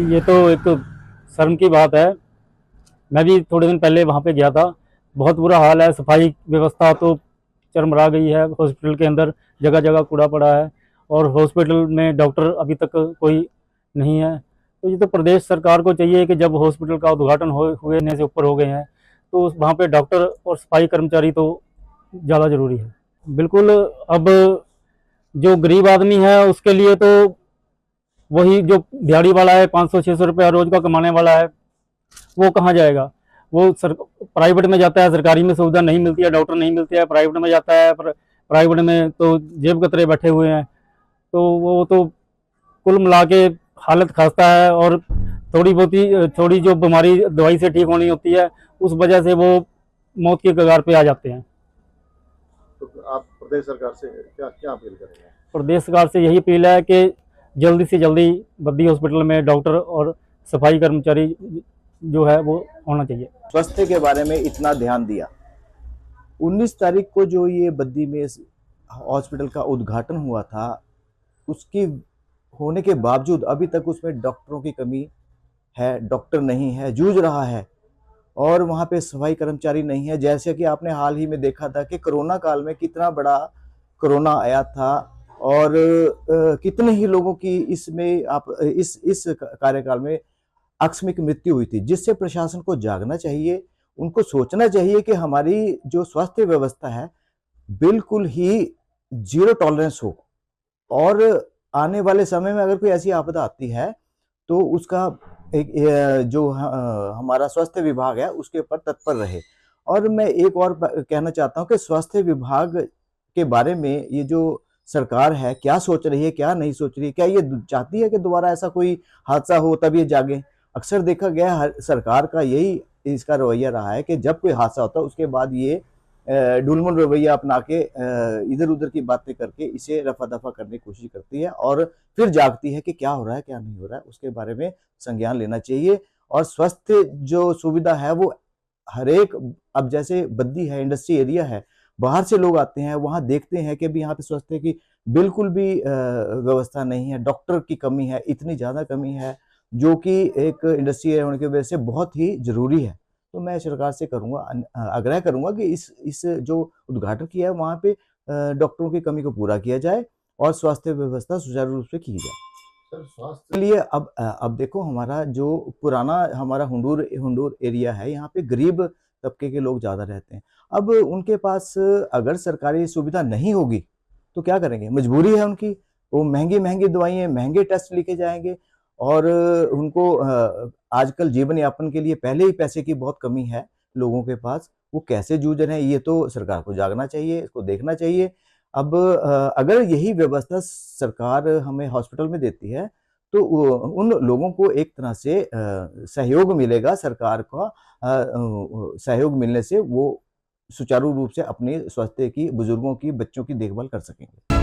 ये तो एक शर्म की बात है। मैं भी थोड़े दिन पहले वहाँ पे गया था। बहुत बुरा हाल है, सफाई व्यवस्था तो चरमरा गई है। हॉस्पिटल के अंदर जगह जगह कूड़ा पड़ा है और हॉस्पिटल में डॉक्टर अभी तक कोई नहीं है। तो ये तो प्रदेश सरकार को चाहिए कि जब हॉस्पिटल का उद्घाटन हुए से ऊपर हो गए हैं तो वहाँ पे डॉक्टर और सफाई कर्मचारी तो ज़्यादा ज़रूरी है। बिल्कुल। अब जो गरीब आदमी है उसके लिए तो वही जो दिहाड़ी वाला है, 500-600 रुपया रोज का कमाने वाला है, वो कहाँ जाएगा? वो प्राइवेट में जाता है, सरकारी में सुविधा नहीं मिलती है, डॉक्टर नहीं मिलते हैं, प्राइवेट में जाता है। प्राइवेट में तो जेब कतरे बैठे हुए हैं। तो वो तो कुल मिला के हालत खस्ता है। और थोड़ी जो बीमारी दवाई से ठीक होनी होती है उस वजह से वो मौत के कगार पे आ जाते हैं। तो आप प्रदेश सरकार से क्या क्या अपील करेंगे? प्रदेश सरकार से यही अपील है कि जल्दी से जल्दी बद्दी हॉस्पिटल में डॉक्टर और सफाई कर्मचारी जो है वो होना चाहिए। स्वास्थ्य के बारे में इतना ध्यान दिया। 19 तारीख को जो ये बद्दी में हॉस्पिटल का उद्घाटन हुआ था, उसकी होने के बावजूद अभी तक उसमें डॉक्टरों की कमी है, डॉक्टर नहीं है, जूझ रहा है। और वहाँ पे सफाई कर्मचारी नहीं है। जैसे कि आपने हाल ही में देखा था कि कोरोना काल में कितना बड़ा कोरोना आया था और कितने ही लोगों की इसमें इस कार्यकाल में आकस्मिक मृत्यु हुई थी, जिससे प्रशासन को जागना चाहिए। उनको सोचना चाहिए कि हमारी जो स्वास्थ्य व्यवस्था है बिल्कुल ही जीरो टॉलरेंस हो और आने वाले समय में अगर कोई ऐसी आपदा आती है तो उसका एक जो हमारा स्वास्थ्य विभाग है उसके ऊपर तत्पर रहे। और मैं एक और कहना चाहता हूं कि स्वास्थ्य विभाग के बारे में ये जो सरकार है क्या सोच रही है, क्या नहीं सोच रही है, क्या ये चाहती है कि दोबारा ऐसा कोई हादसा हो तब ये जागे? अक्सर देखा गया है सरकार का यही इसका रवैया रहा है कि जब कोई हादसा होता है उसके बाद ये ढुलमुल रवैया अपना के इधर उधर की बातें करके इसे रफा दफा करने की कोशिश करती है और फिर जागती है कि क्या हो रहा है क्या नहीं हो रहा है, उसके बारे में संज्ञान लेना चाहिए। और स्वास्थ्य जो सुविधा है वो हर एक, अब जैसे बद्दी है, इंडस्ट्री एरिया है, बाहर से लोग आते हैं, वहां देखते हैं कि भी यहाँ पे स्वास्थ्य की बिल्कुल भी व्यवस्था नहीं है, डॉक्टर की कमी है, इतनी ज्यादा कमी है जो कि एक इंडस्ट्री एरिया होने की वजह से बहुत ही जरूरी है। तो मैं सरकार से करूंगा, आग्रह करूंगा कि इस जो उद्घाटन किया है वहां पे डॉक्टरों की कमी को पूरा किया जाए और स्वास्थ्य व्यवस्था सुचारू रूप से की जाए। सर, स्वास्थ्य के लिए अब देखो, हमारा जो पुराना हमारा हुंडूर एरिया है, यहाँ पे गरीब तबके के लोग ज्यादा रहते हैं। अब उनके पास अगर सरकारी सुविधा नहीं होगी तो क्या करेंगे? मजबूरी है उनकी, वो महंगी महंगी दवाइयाँ, महंगे टेस्ट लिखे जाएंगे और उनको आजकल जीवन यापन के लिए पहले ही पैसे की बहुत कमी है लोगों के पास। वो कैसे जूझ रहे हैं, ये तो सरकार को जागना चाहिए, इसको देखना चाहिए। अब अगर यही व्यवस्था सरकार हमें हॉस्पिटल में देती है तो उन लोगों को एक तरह से सहयोग मिलेगा, सरकार का सहयोग मिलने से वो सुचारू रूप से अपने स्वास्थ्य की, बुजुर्गों की, बच्चों की देखभाल कर सकेंगे।